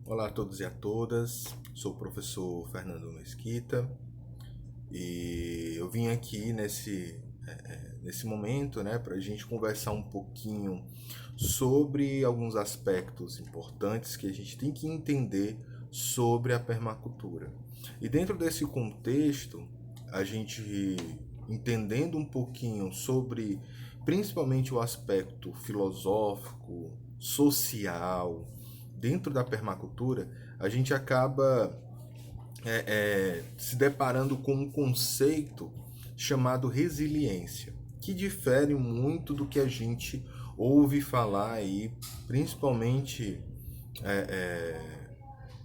Olá a todos e a todas, sou o professor Fernando Mesquita e eu vim aqui nesse momento, né, para a gente conversar um pouquinho sobre alguns aspectos importantes que a gente tem que entender sobre a permacultura. E dentro desse contexto, a gente entendendo um pouquinho sobre principalmente o aspecto filosófico, social, dentro da permacultura, a gente acaba se deparando com um conceito chamado resiliência, que difere muito do que a gente ouve falar aí, principalmente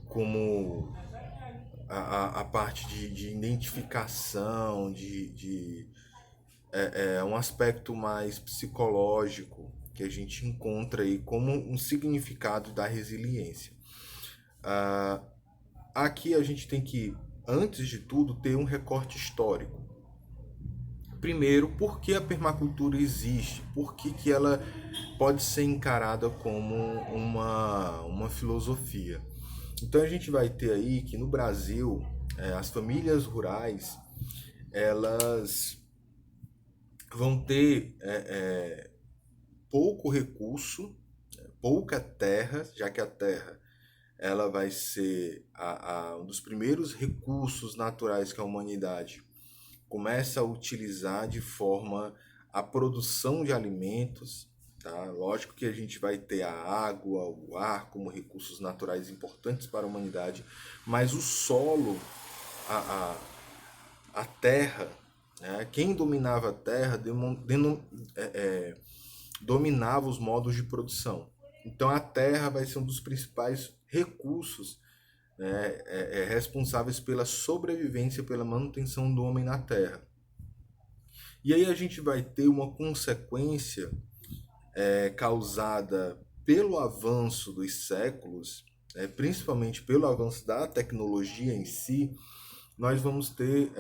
como a parte de identificação, um aspecto mais psicológico que a gente encontra aí como um significado da resiliência. Ah, Aqui a gente tem que, antes de tudo, ter um recorte histórico. Primeiro, por que a permacultura existe? Por que ela pode ser encarada como uma filosofia? Então a gente vai ter aí que no Brasil, as famílias rurais, elas vão ter pouco recurso, pouca terra, já que a terra ela vai ser um dos primeiros recursos naturais que a humanidade começa a utilizar de forma a produção de alimentos. Tá? Lógico que a gente vai ter a água, o ar como recursos naturais importantes para a humanidade, mas o solo, a, a terra, né? Quem dominava a terra dominava os modos de produção. Então a terra vai ser um dos principais recursos, né, responsáveis pela sobrevivência, pela manutenção do homem na terra. E aí a gente vai ter uma consequência causada pelo avanço dos séculos, principalmente pelo avanço da tecnologia em si. Nós vamos ter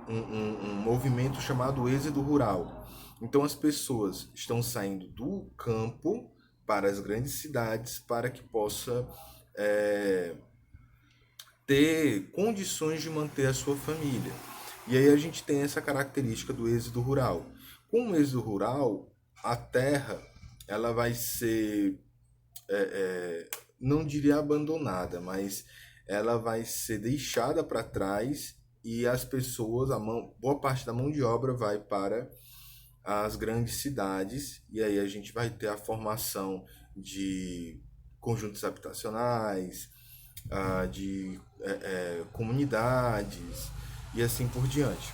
um movimento chamado êxodo rural. Então as pessoas estão saindo do campo para as grandes cidades para que possa é, ter condições de manter a sua família. E aí a gente tem essa característica do êxodo rural. Com o êxodo rural, a terra ela vai ser, não diria abandonada, mas ela vai ser deixada para trás e as pessoas, boa parte da mão de obra vai para as grandes cidades e aí a gente vai ter a formação de conjuntos habitacionais, de comunidades e assim por diante.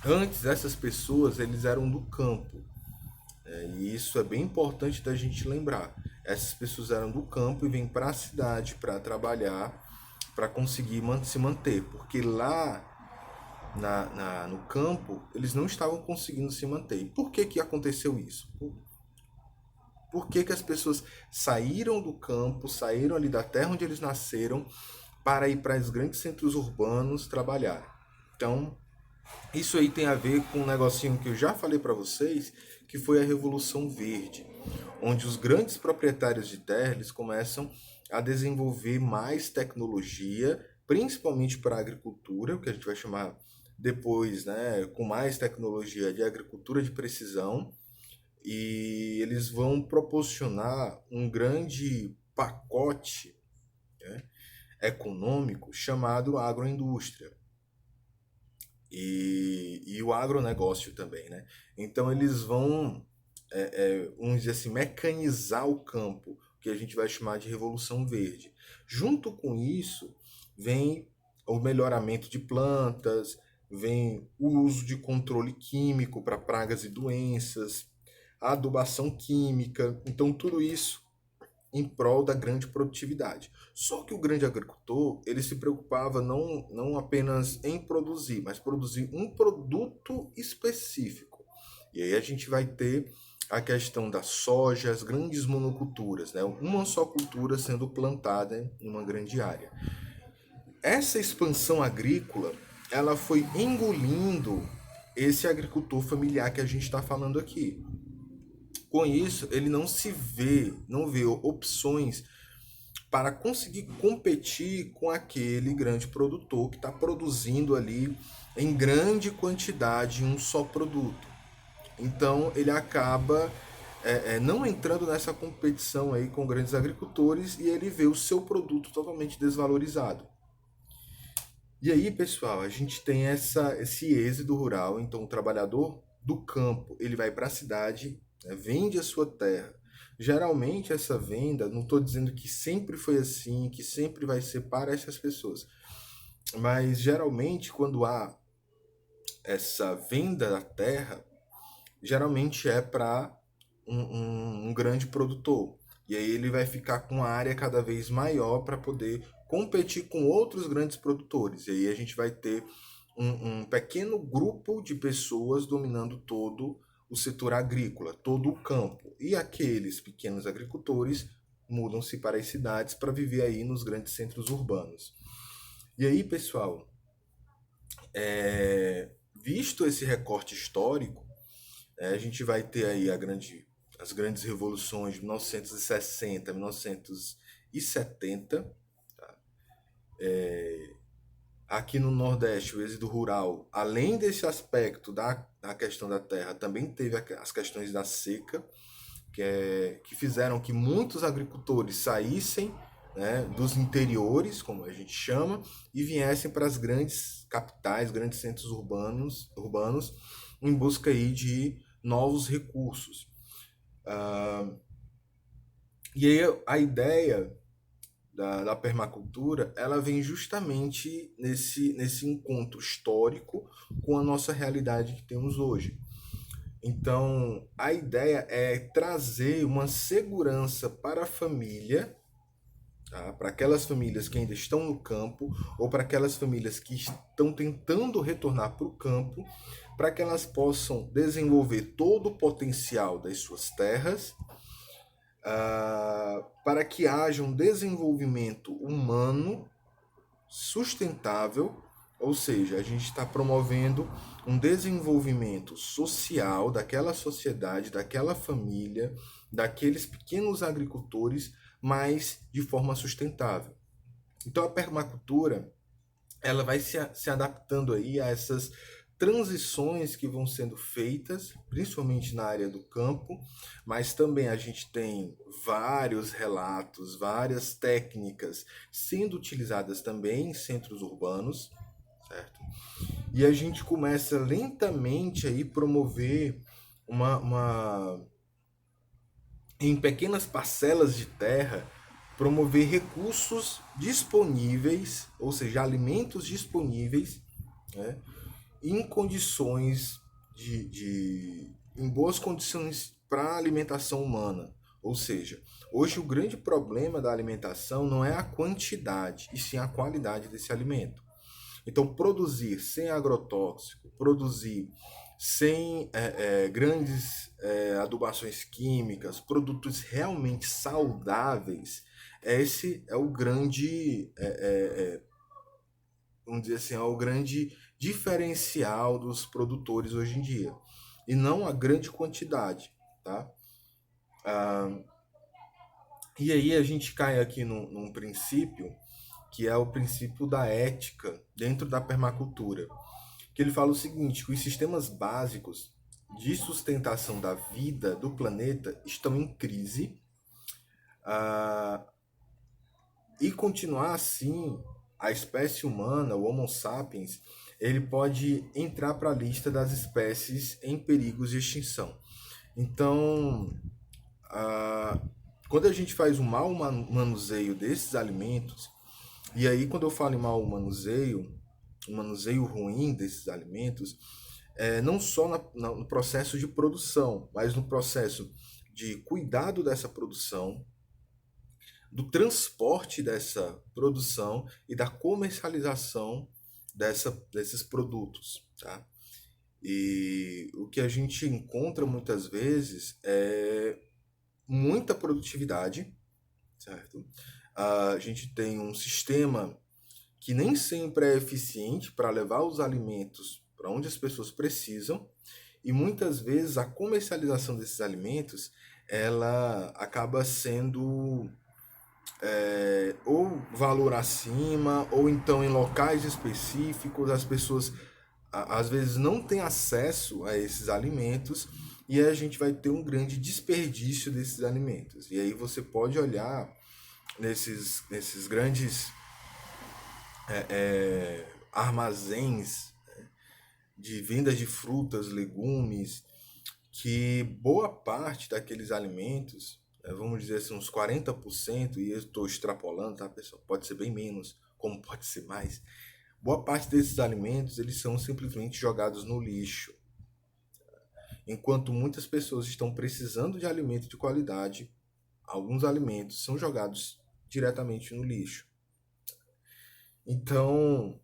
Antes, essas pessoas eles eram do campo, e isso é bem importante da gente lembrar. Essas pessoas eram do campo e vêm para a cidade para trabalhar, para conseguir se manter, porque lá no campo eles não estavam conseguindo se manter. E por que aconteceu isso? Por que as pessoas saíram do campo, saíram ali da terra onde eles nasceram, para ir para os grandes centros urbanos trabalhar? Então, isso aí tem a ver com um negocinho que eu já falei para vocês, que foi a Revolução Verde, onde os grandes proprietários de terra eles começam a desenvolver mais tecnologia, principalmente para a agricultura, o que a gente vai chamar depois, né, com mais tecnologia de agricultura de precisão, e eles vão proporcionar um grande pacote, né, econômico chamado agroindústria e o agronegócio também, né? Então eles vão, vamos dizer assim, mecanizar o campo, que a gente vai chamar de Revolução Verde. Junto com isso, vem o melhoramento de plantas, vem o uso de controle químico para pragas e doenças, a adubação química. Então tudo isso em prol da grande produtividade. Só que o grande agricultor, ele se preocupava não apenas em produzir, mas produzir um produto específico. E aí a gente vai ter a questão da soja, as grandes monoculturas, né? Uma só cultura sendo plantada em uma grande área. Essa expansão agrícola, ela foi engolindo esse agricultor familiar que a gente está falando aqui. Com isso, ele não vê opções para conseguir competir com aquele grande produtor que está produzindo ali em grande quantidade um só produto. Então ele acaba não entrando nessa competição aí com grandes agricultores e ele vê o seu produto totalmente desvalorizado. E aí, pessoal, a gente tem esse êxodo rural. Então o trabalhador do campo ele vai para a cidade, né, vende a sua terra. Geralmente essa venda, não estou dizendo que sempre foi assim, que sempre vai ser para essas pessoas, mas geralmente quando há essa venda da terra, geralmente é para um grande produtor. E aí ele vai ficar com uma área cada vez maior para poder competir com outros grandes produtores. E aí a gente vai ter um pequeno grupo de pessoas dominando todo o setor agrícola, todo o campo. E aqueles pequenos agricultores mudam-se para as cidades para viver aí nos grandes centros urbanos. E aí, pessoal, visto esse recorte histórico, a gente vai ter aí as grandes revoluções de 1960, 1970. Tá? Aqui no Nordeste, o êxodo rural, além desse aspecto da questão da terra, também teve as questões da seca, que fizeram que muitos agricultores saíssem, né, dos interiores, como a gente chama, e viessem para as grandes capitais, grandes centros urbanos em busca aí de novos recursos. E aí a ideia da permacultura, ela vem justamente nesse encontro histórico com a nossa realidade que temos hoje. Então, a ideia é trazer uma segurança para a família, tá? Para aquelas famílias que ainda estão no campo, ou para aquelas famílias que estão tentando retornar para o campo, para que elas possam desenvolver todo o potencial das suas terras, para que haja um desenvolvimento humano sustentável, ou seja, a gente está promovendo um desenvolvimento social daquela sociedade, daquela família, daqueles pequenos agricultores, mas de forma sustentável. Então a permacultura ela vai se adaptando aí a essas transições que vão sendo feitas, principalmente na área do campo, mas também a gente tem vários relatos, várias técnicas sendo utilizadas também em centros urbanos, certo? E a gente começa lentamente aí promover em pequenas parcelas de terra, promover recursos disponíveis, ou seja, alimentos disponíveis, né, em condições em boas condições para a alimentação humana. Ou seja, hoje o grande problema da alimentação não é a quantidade, e sim a qualidade desse alimento. Então, produzir sem agrotóxico, produzir sem grandes adubações químicas, produtos realmente saudáveis, esse é o grande, vamos dizer assim, é o grande diferencial dos produtores hoje em dia. E não a grande quantidade, tá? E aí a gente cai aqui num princípio que é o princípio da ética dentro da permacultura, que ele fala o seguinte, que os sistemas básicos de sustentação da vida do planeta estão em crise, e continuar assim, a espécie humana, o Homo sapiens, ele pode entrar para a lista das espécies em perigos de extinção. Então, quando a gente faz um mau manuseio desses alimentos, e aí quando eu falo em mau manuseio, um manuseio ruim desses alimentos, não só no processo de produção, mas no processo de cuidado dessa produção, do transporte dessa produção e da comercialização desses produtos, tá? E o que a gente encontra muitas vezes é muita produtividade, certo? A gente tem um sistema que nem sempre é eficiente para levar os alimentos para onde as pessoas precisam, e muitas vezes a comercialização desses alimentos ela acaba sendo ou valor acima, ou então em locais específicos, as pessoas às vezes não têm acesso a esses alimentos e a gente vai ter um grande desperdício desses alimentos. E aí você pode olhar nesses grandes armazéns de vendas de frutas, legumes, que boa parte daqueles alimentos, vamos dizer assim, uns 40%, e eu estou extrapolando, tá, pessoal? Pode ser bem menos, como pode ser mais. Boa parte desses alimentos, eles são simplesmente jogados no lixo. Enquanto muitas pessoas estão precisando de alimento de qualidade, alguns alimentos são jogados diretamente no lixo. Então,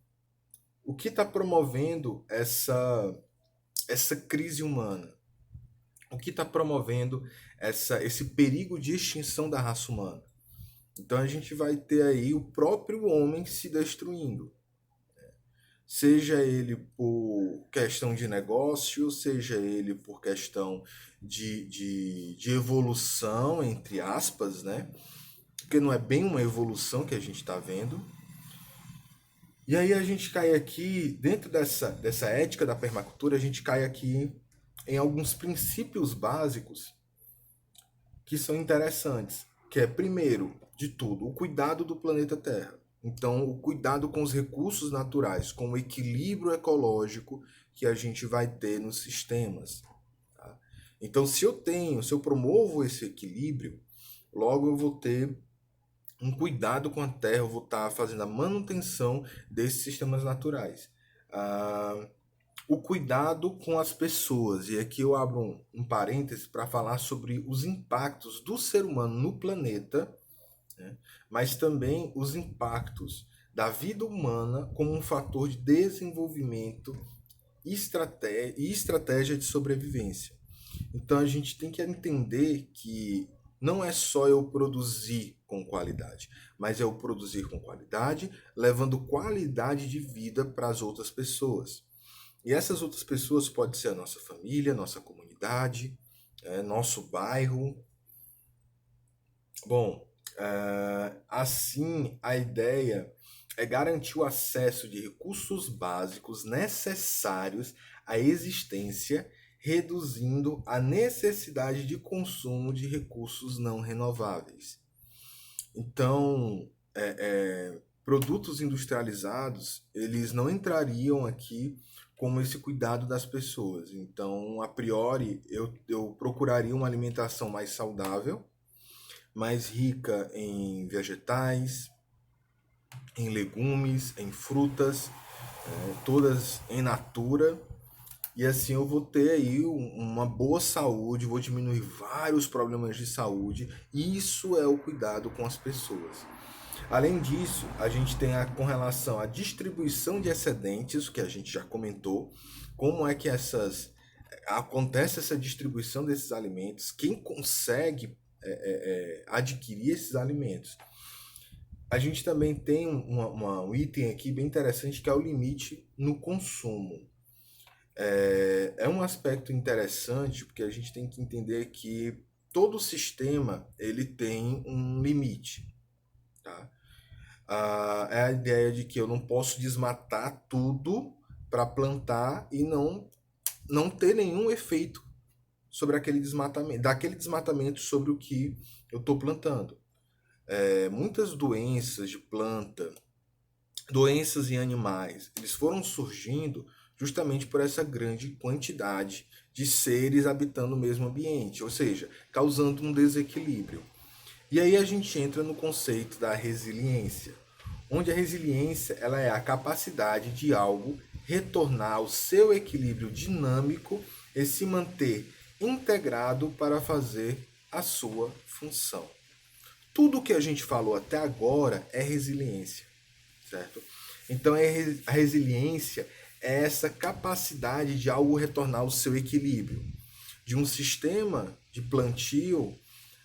o que está promovendo essa crise humana? O que está promovendo esse perigo de extinção da raça humana? Então a gente vai ter aí o próprio homem se destruindo. Seja ele por questão de negócio, seja ele por questão de evolução, entre aspas, né? Porque não é bem uma evolução que a gente está vendo. E aí a gente cai aqui, dentro dessa ética da permacultura, a gente cai aqui em alguns princípios básicos que são interessantes, que é, primeiro de tudo, o cuidado do planeta Terra. Então, o cuidado com os recursos naturais, com o equilíbrio ecológico que a gente vai ter nos sistemas. Tá? Então, se eu promovo esse equilíbrio, logo eu vou ter um cuidado com a terra, eu vou estar fazendo a manutenção desses sistemas naturais. Ah, o cuidado com as pessoas, e aqui eu abro um parêntese para falar sobre os impactos do ser humano no planeta, né? Mas também os impactos da vida humana como um fator de desenvolvimento e estratégia de sobrevivência. Então a gente tem que entender que não é só eu produzir com qualidade, mas é eu produzir com qualidade, levando qualidade de vida para as outras pessoas. E essas outras pessoas pode ser a nossa família, nossa comunidade, nosso bairro. Bom, assim a ideia é garantir o acesso de recursos básicos necessários à existência, reduzindo a necessidade de consumo de recursos não renováveis. Então, produtos industrializados, eles não entrariam aqui como esse cuidado das pessoas. Então, a priori, eu procuraria uma alimentação mais saudável, mais rica em vegetais, em legumes, em frutas, todas em natura. E assim eu vou ter aí uma boa saúde, vou diminuir vários problemas de saúde. E isso é o cuidado com as pessoas. Além disso, a gente tem com relação à distribuição de excedentes, que a gente já comentou, como é que acontece essa distribuição desses alimentos, quem consegue adquirir esses alimentos. A gente também tem um item aqui bem interessante que é o limite no consumo. É um aspecto interessante porque a gente tem que entender que todo sistema ele tem um limite, tá? É a ideia de que eu não posso desmatar tudo para plantar e não ter nenhum efeito sobre aquele desmatamento, daquele desmatamento sobre o que eu estou plantando. Muitas doenças de planta, doenças em animais, eles foram surgindo justamente por essa grande quantidade de seres habitando o mesmo ambiente, ou seja, causando um desequilíbrio. E aí a gente entra no conceito da resiliência, onde a resiliência ela é a capacidade de algo retornar ao seu equilíbrio dinâmico e se manter integrado para fazer a sua função. Tudo que a gente falou até agora é resiliência, certo? Então a resiliência é essa capacidade de algo retornar ao seu equilíbrio, de um sistema de plantio.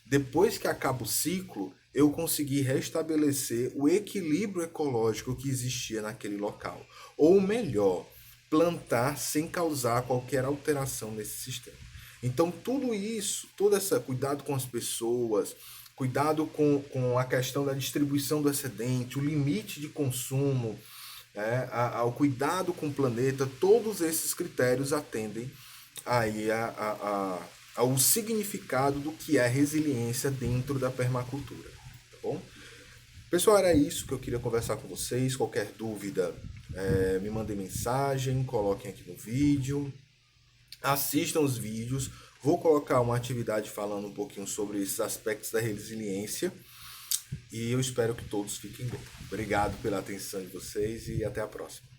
Depois que acaba o ciclo, eu consegui restabelecer o equilíbrio ecológico que existia naquele local. Ou melhor, plantar sem causar qualquer alteração nesse sistema. Então tudo isso, todo esse cuidado com as pessoas, cuidado com a questão da distribuição do excedente, o limite de consumo, ao cuidado com o planeta, todos esses critérios atendem aí ao significado do que é resiliência dentro da permacultura, tá bom? Pessoal, era isso que eu queria conversar com vocês. Qualquer dúvida, me mandem mensagem, coloquem aqui no vídeo, assistam os vídeos. Vou colocar uma atividade falando um pouquinho sobre esses aspectos da resiliência e eu espero que todos fiquem bem. Obrigado pela atenção de vocês e até a próxima.